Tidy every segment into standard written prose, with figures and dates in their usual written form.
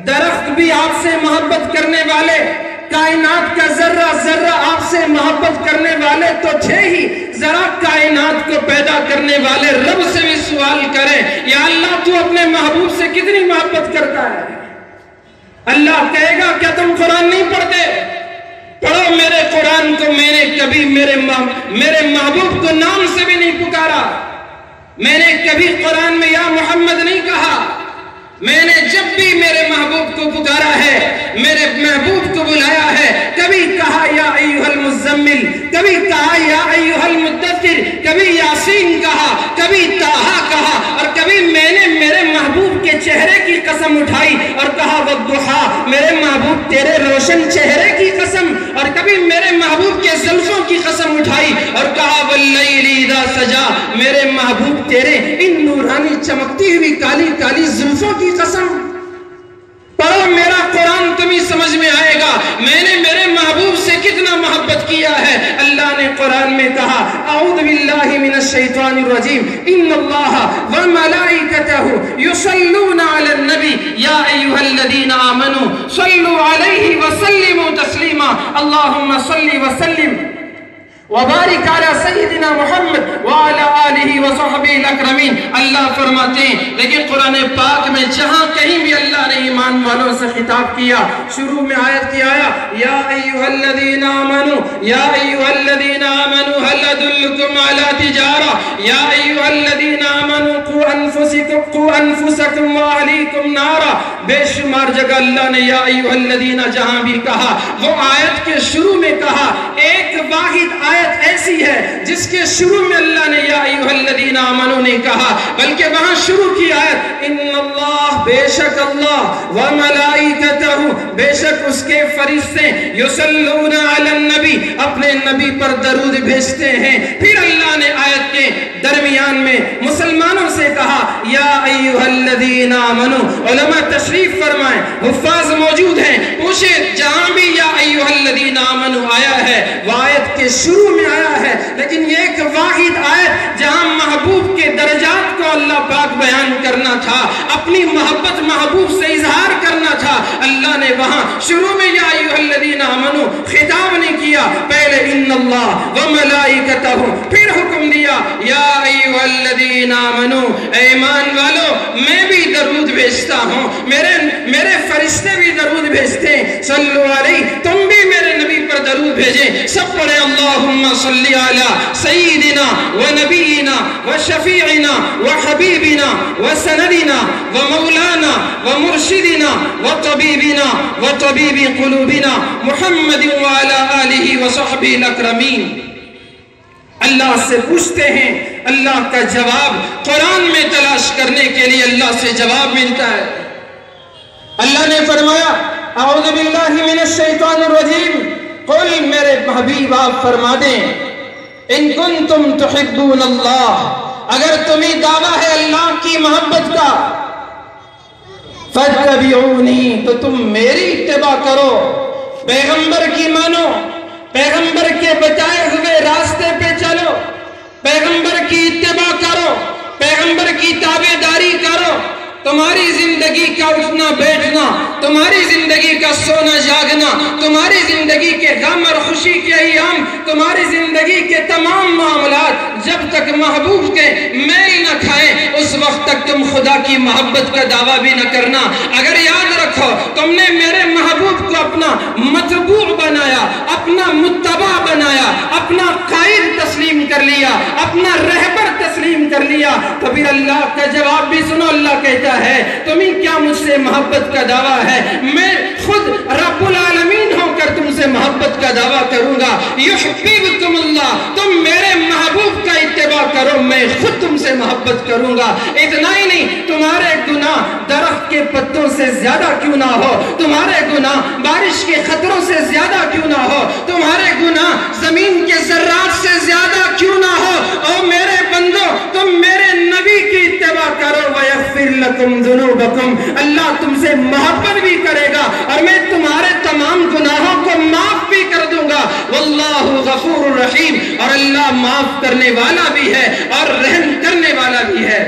درخت بھی آپ سے محبت کرنے والے، کائنات کا ذرہ ذرہ آپ سے محبت کرنے والے تو تھے ہی، ذرا کائنات کو پیدا کرنے والے رب سے بھی سوال کریں، یا اللہ تو اپنے محبوب سے کتنی محبت کرتا ہے؟ اللہ کہے گا کیا تم قرآن نہیں پڑھتے؟ پڑھو میرے قرآن کو، میں نے کبھی میرے محبوب کو نام سے بھی نہیں پکارا، میں نے کبھی قرآن میں یا محمد نہیں کہا، میں نے جب بھی میرے محبوب کو پکارا ہے، میرے محبوب کو بلایا ہے، کبھی کہا یا ایھا المزمل، کبھی کہا یا ایھا المدثر، کبھی یاسین کہا، کبھی طٰہٰ کہا، اور کبھی میں نے میرے محبوب کے چہرے کی قسم اٹھائی اور کہا والضحیٰ، میرے محبوب تیرے روشن چہرے کی قسم، اور کبھی میرے محبوب کے زلفوں کی قسم اٹھائی اور کہا واللیل اذا سجا، میرے محبوب تیرے ان نورانی چمکتی ہوئی کالی کالی زلفوں کی قسم۔ پڑھو میرا قرآن تمہیں سمجھ میں آئے گا میں نے میرے محبوب سے کتنا محبت کیا ہے۔ اللہ نے قرآن میں کہا اعوذ باللہ من الشیطان الرجیم ان اللہ وملائکتہ یصلون علی النبی یا ایھا الذین آمنوا صلوا علیہ وسلموا تسلیما اللہم صل وسلم وبارک علی سیدنا محمد وعلی آلہ وصحبہ الاکرمین۔ اللہ فرماتے ہیں لیکن قرآن پاک میں جہاں کہیں بھی اللہ نے ایمان والوں سے خطاب کیا، شروع میں آیت کی آیا یا ایھا الذین آمنوا، یا ایھا الذین آمنوا هل ادلکم علی تجارہ، یا ایھا الذین آمنوا قوا انفسکم واہلیکم نارا۔ بے شمار جگہ اللہ نے یا ایھا الذین جہاں بھی کہا، وہ آیت کے شروع میں کہا، ایک واحد آیت ایسی ہے جس کے شروع میں اللہ نے یا ایھا الذین آمنوا نے کہا، بلکہ وہاں شروع کی آیت ان اللہ، بے شک اللہ، وملائکتہ، بے شک اس کے فرشتے، یصلون علی النبی، اپنے نبی پر درود بھیجتے ہیں۔ پھر اللہ نے آیت کے درمیان میں مسلمانوں سے کہا یا ایھا الذین آمنوا۔ علماء تشریف فرمائیں، حفاظ موجود ہیں، پوچھیں جہاں بھی یا ایھا الذین آمنوا آیا ہے وہ آیت کے شروع میں آیا ہے، لیکن یہ ایک واحد آیت جہاں محبوب کے درجات کو اللہ پاک بیان کرنا تھا، اپنی محبت محبوب سے اظہار کرنا تھا، اللہ نے وہاں شروع میں یا ایھا الذین آمنوا خطاب نہیں کیا، پہلے ان اللہ وملائکتہ، پھر حکم دیا یا ایھا الذین آمنوا، اے ایمان والو میں بھی درود بھیجتا ہوں، میرے فرشتے بھی درود بھیجتے ہیں، صلو علیہ، تم بھی میرے نبی پر درود بھیجیں۔ سب پڑھیں اللہم صلی علی سیدنا ونبینا وشفیعنا وحبیبنا وسندنا ومولانا ومرشدنا وطبیبنا وطبیب قلوبنا محمد وعلی آلہ وصحبہ الاکرمین۔ اللہ سے پوچھتے ہیں، اللہ کا جواب قرآن میں تلاش کرنے کے لیے اللہ سے جواب ملتا ہے۔ اللہ نے فرمایا اعوذ باللہ من الشیطان الرجیم قل، میرے حبیب آپ فرما دیں ان کنتم تحبون اللہ، اگر تمہیں دعویٰ ہے اللہ کی محبت کا، فاتبعونی، تو تم میری اتباع کرو، پیغمبر کی مانو، پیغمبر کے بتائے ہوئے راستے پہ چلو، پیغمبر کی اتباع کرو، پیغمبر کی تابعداری کرو، تمہاری زندگی کا اٹھنا بیٹھنا، تمہاری زندگی کا سونا جاگنا، تمہاری زندگی کے غم اور خوشی کے ایام، تمہاری زندگی کے تمام معاملات جب تک محبوب کے میل نہ کھائیں اس وقت تک تم خدا کی محبت کا دعویٰ بھی نہ کرنا۔ اگر یاد رکھو تم نے میرے محبوب کو اپنا متبوع بنایا، اپنا متبع بنایا، اپنا قائد تسلیم کر لیا، اپنا رہبر تسلیم کر لیا، تو پھر اللہ کا جواب بھی سنو۔ اللہ کہتا ہے تمہیں کیا مجھ سے محبت کا دعویٰ ہے، میں خود رب العالمین ہو کر تم سے محبت کا دعویٰ کروں گا۔ یحببکم اللہ، تم میرے محبوب کا اتباع کرو، میں خود تم سے محبت کروں گا۔ اتنا ہی نہیں، تمہارے گناہ درخت کے پتوں سے زیادہ کیوں نہ ہو، تمہارے گناہ بارش کے خطروں سے زیادہ کیوں نہ ہو، تمہارے گناہ زمین کے ذرات سے زیادہ کیوں نہ ہو، او میرے بندو تم میرے نبی کی اتباع کرو، وَيَغْفِرْ لَكُمْ ذُنُوبَكُمْ، اللہ تم سے محبت بھی کرے گا اور میں تمہارے تمام گناہوں کو معاف بھی کر دوں گا۔ واللہ غفور الرحیم، اور اللہ معاف کرنے والا بھی ہے اور رحم کرنے والا بھی ہے۔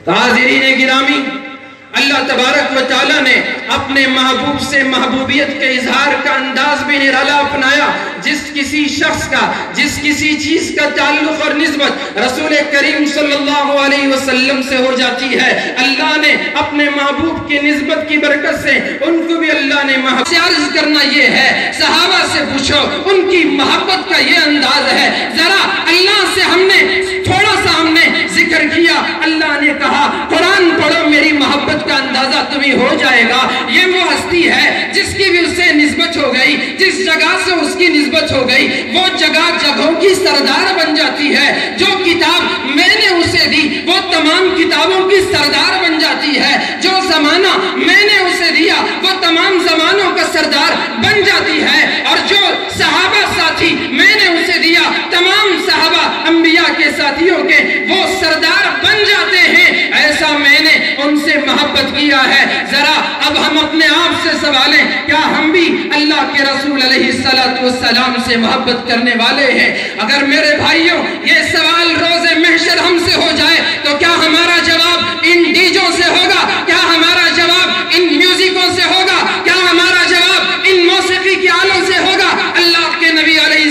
حاضرین گرامی، اللہ تبارک و تعالیٰ نے اپنے محبوب سے محبوبیت کے اظہار کا انداز بھی نرالا اپنایا. جس کسی شخص کا جس کسی چیز کا تعلق اور نسبت رسول کریم صلی اللہ علیہ وسلم سے ہو جاتی ہے، اللہ نے اپنے محبوب کی نسبت کی برکت سے ان کو بھی اللہ نے محبوب سے عرض کرنا یہ ہے، صحابہ سے پوچھو ان کی محبت کا یہ انداز ہے. ذرا اللہ سے ہم نے تھوڑا سا ذکر کیا، اللہ نے کہا قرآن پڑھو میری محبت کا اندازہ تمہیں ہو جائے گا. یہ وہ ہستی ہے جس کی بھی اس سے نسبت ہو گئی، جس جگہ سے اس کی نسبت ہو گئی وہ جگہ جگہوں کی سردار بن جاتی ہے. جو کتاب میں نے اسے دی وہ تمام کتابوں کی سردار بن جاتی ہے. جو زمانہ میں نے اسے دیا وہ تمام زمانوں کا سردار بن جاتی ہے. اور جو صحابہ ساتھی میں نے اسے دیا تمام صحابہ انبیاء کے ساتھیوں کے وہ سردار بن جاتے ہیں. ایسا میں نے ان سے محبت کیا ہے. ذرا اب ہم اپنے آپ سے سوالیں، کیا ہم بھی اللہ کے رسول علیہ السلام سے محبت کرنے والے ہیں؟ اگر میرے بھائیوں یہ سوال روز محشر ہم سے ہو جائے تو کیا ہمارا جواب ان ڈیجوں سے ہوگا؟ کیا ہمارا جواب ان میوزکوں سے ہوگا؟ کیا ہمارا جواب ان موسیقی کے آلوں سے ہوگا؟ اللہ کے نبی علیہ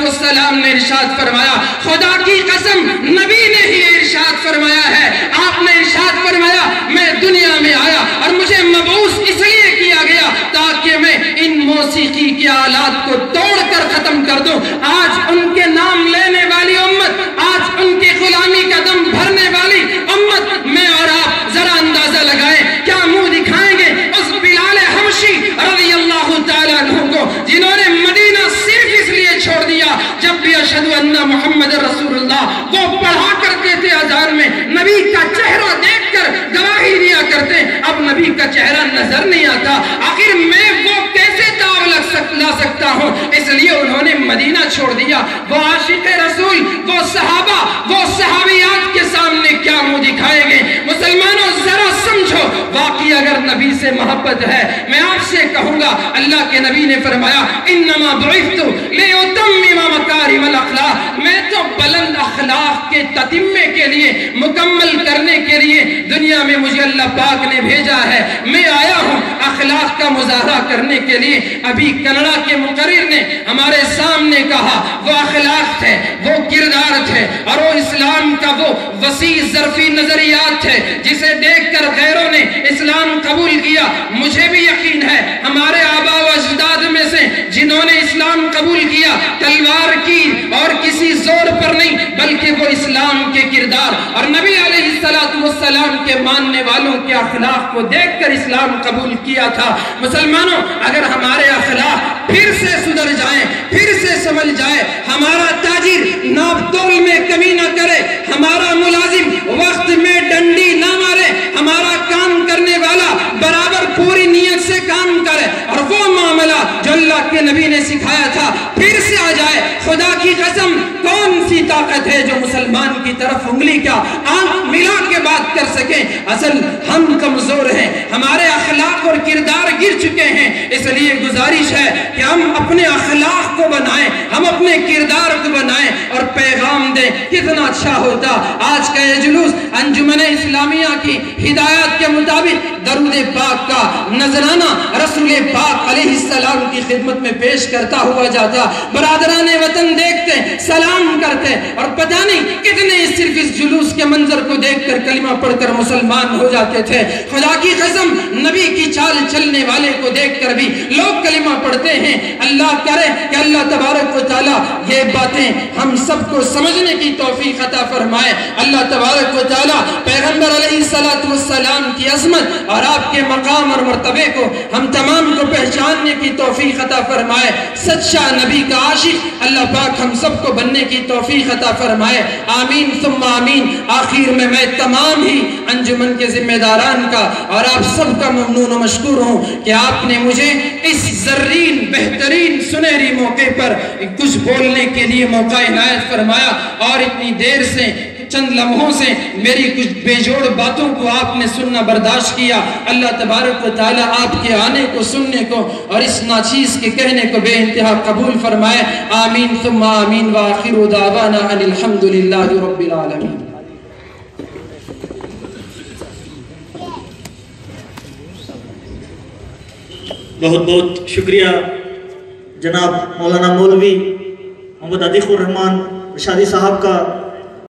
السلام نے ارشاد فرمایا، خدا کی قسم نبی نے ہی ارشاد فرمایا ہے. آپ نے ارشاد فرمایا میں دنیا میں آیا اور مجھے مبعوث اس لیے کیا گیا تاکہ میں ان موسیقی کے آلات کو توڑ کر ختم کر دوں. آج ان کے نام لینے والی امت، آج ان کی غلامی کا دم بھرنے والی امت، میں اور آپ ذرا اندازہ لگائیں کیا منہ دکھائیں گے اس بلال حبشی رضی اللہ تعالیٰ عنہ کو جنہوں نے مدینہ صرف اس لیے چھوڑ دیا جب بھی اشہدو ان محمد رسول اللہ وہ پڑھا کرتے تھے اذان میں، نبی کا چہرہ دیکھ کر گواہی دیا کرتے، اب نبی کا چہرہ نظر نہیں آتا. آخر میں وہ کیسے داغ لا سکتا ہوں؟ اس لیے انہوں نے مدینہ چھوڑ دیا. وہ عاشق رسول، وہ صحابہ، وہ صحابیات کے سامنے کیا منہ دکھائیں گے؟ مسلمانوں ذرا سمجھو، واقعی اگر نبی سے محبت ہے میں آپ سے کہوں گا، اللہ کے نبی نے فرمایا انما بعثت لیتمم مکارم الاخلاق، میں تو بلند اخلاق کے تتمے کے لیے، مکمل کرنے کے لیے دنیا میں مجھے اللہ پاک نے بھیجا ہے. میں آیا ہوں اخلاق کا مظاہرہ کرنے کے لیے. ابھی کنڑا کے مقرر نے ہمارے سامنے کہا وہ اخلاق تھے، وہ کردار تھے، اور وہ اسلام کا وہ وسیع ظرفی نظریات تھے جسے دیکھ کر غیروں نے اسلام قبول کیا. مجھے بھی یقین ہے ہمارے آبا و اجداد میں سے جنہوں نے اسلام قبول کیا تلوار کی اور کسی زور پر نہیں بلکہ وہ اسلام کے کردار اور نبی علیہ السلام کے ماننے والوں کے اخلاق کو دیکھ کر اسلام قبول کیا تھا. مسلمانوں اگر ہمارے اخلاق پھر سے سدھر جائیں، پھر سے سمجھ جائے، ہمارا تاجر ناپ تول میں کمی نہ کرے، ہمارا ملازم وقت میں ڈنڈی نہ مارے، ہمارا کام کرنے والا برابر پوری نیت سے کام کرے، اور وہ معاملہ جو اللہ کے نبی نے سکھایا تھا پھر سے آ جائے. خدا کی قسم کون سی طاقت ہے جو مسلمان کی طرف انگلی کا آنکھ ملا کے بات کر سکیں؟ اصل ہم کمزور ہیں، ہمارے اخلاق اور کردار گر چکے ہیں. اس لیے گزارش ہے کہ ہم اپنے اخلاق کو بنائیں، ہم اپنے کردار کو بنائیں اور پیغام دیں. کتنا اچھا ہوتا آج کا یہ جلوس انجمن اسلامیہ کی ہدایات کے مطابق درود پاک کا نذرانہ رسول پاک علیہ السلام کی خدمت میں پیش کرتا ہوا جاتا. برادران وطن دیکھتے، سلام کرتے، اور پتہ نہیں کتنے صرف اس جلوس کے منظر کو دیکھ کر کلمہ پڑھ کر مسلمان ہو جاتے تھے. خدا کی قسم نبی کی چال چلنے والے کو دیکھ کر بھی لوگ کلمہ پڑھتے ہیں. اللہ کرے کہ اللہ تبارک و تعالیٰ یہ باتیں ہم سب کو سمجھنے کی توفیق عطا فرمائے. اللہ تبارک و تعالیٰ پیغمبر علیہ السلام کی عظمت اور آپ کے مقام اور مرتبے کو ہم تمام کو پہچاننے کی توفیق عطا فرمائے. سچا نبی کا عاشق اللہ پاک ہم سب کو بننے کی توفیق عطا فرمائے. آمین ثم آمین. آخر میں تمام ہی انجمن کے ذمہ داران کا اور آپ سب کا ممنون و مشکور ہوں کہ آپ نے مجھے اس زرین بہترین سنہری موقع پر کچھ بولنے کے لیے موقع عنایت فرمایا، اور اتنی دیر سے چند لمحوں سے میری کچھ بے جوڑ باتوں کو آپ نے سننا برداشت کیا. اللہ تبارک و تعالیٰ آپ کے آنے کو، سننے کو اور اس ناچیز کے کہنے کو بے انتہا قبول فرمائے. آمین ثم آمین. وآخر دعوانا ان الحمدللہ رب العالمین. بہت بہت شکریہ جناب مولانا مولوی محمد عتیق الرحمان رشادی صاحب کا